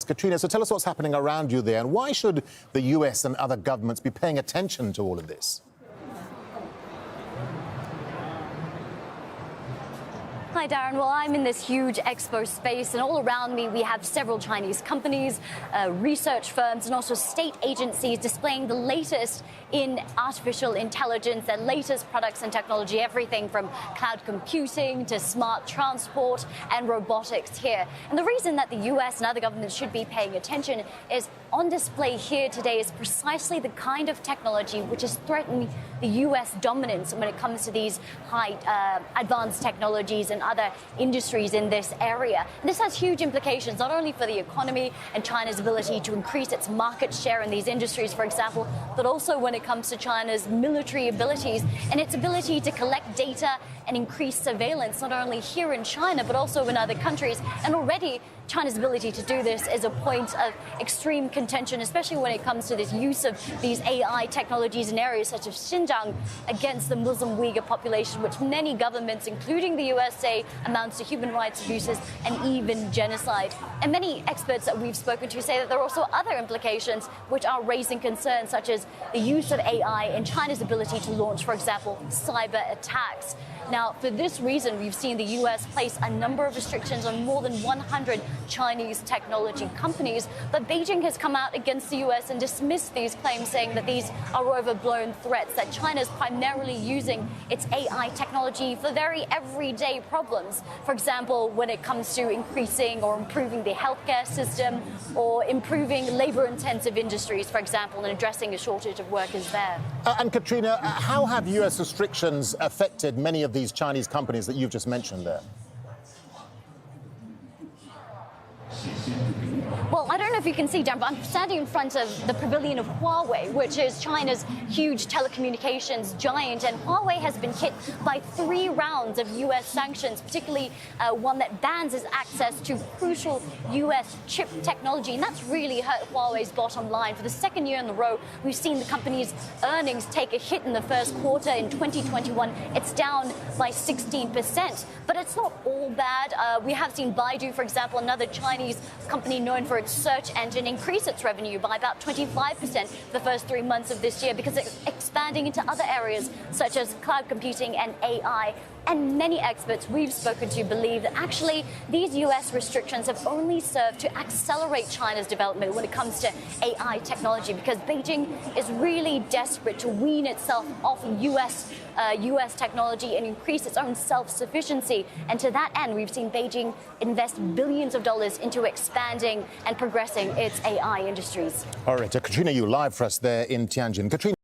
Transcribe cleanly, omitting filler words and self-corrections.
Katrina, so tell us what's happening around you there, and why should the US and other governments be paying attention to all of this? Hi, Darren. Well, I'm in this huge expo space, and all around me we have several Chinese companies, research firms, and also state agencies displaying the latest in artificial intelligence, their latest products and technology, everything from cloud computing to smart transport and robotics here. And the reason that the US and other governments should be paying attention is on display here today is precisely the kind of technology which is threatening the US dominance when it comes to these high advanced technologies and other industries in this area. And this has huge implications not only for the economy and China's ability to increase its market share in these industries, for example, but also when it comes to China's military abilities and its ability to collect data and increase surveillance not only here in China but also in other countries. And already China's ability to do this is a point of extreme contention, especially when it comes to this use of these AI technologies in areas such as Xinjiang against the Muslim Uyghur population, which many governments, including the US, say amounts to human rights abuses and even genocide. And many experts that we've spoken to say that there are also other implications which are raising concerns, such as the use of AI and China's ability to launch, for example, cyber attacks. Now, for this reason, we've seen the US place a number of restrictions on more than 100 Chinese technology companies. But Beijing has come out against the US and dismissed these claims, saying that these are overblown threats, that China is primarily using its AI technology for very everyday problems. For example, when it comes to increasing or improving the healthcare system or improving labor-intensive industries, for example, and addressing a shortage of workers there. And Katrina, how have US restrictions affected many of these Chinese companies that you've just mentioned there? Well, I don't know if you can see, Dan, but I'm standing in front of the pavilion of Huawei, which is China's huge telecommunications giant. And Huawei has been hit by 3 rounds of US sanctions, particularly one that bans its access to crucial US chip technology. And that's really hurt Huawei's bottom line. For the second year in a row, we've seen the company's earnings take a hit in the first quarter. In 2021, it's down by 16%. But it's not all bad. We have seen Baidu, for example, another Chinese company known for its search engine, increase its revenue by about 25% the first 3 months of this year because it's expanding into other areas such as cloud computing and AI. And many experts we've spoken to believe that actually these US restrictions have only served to accelerate China's development when it comes to AI technology, because Beijing is really desperate to wean itself off US technology and increase its own self-sufficiency. And to that end, we've seen Beijing invest billions of dollars into expanding and progressing its AI industries. All right, Katrina Yu live for us there in Tianjin. Katrina.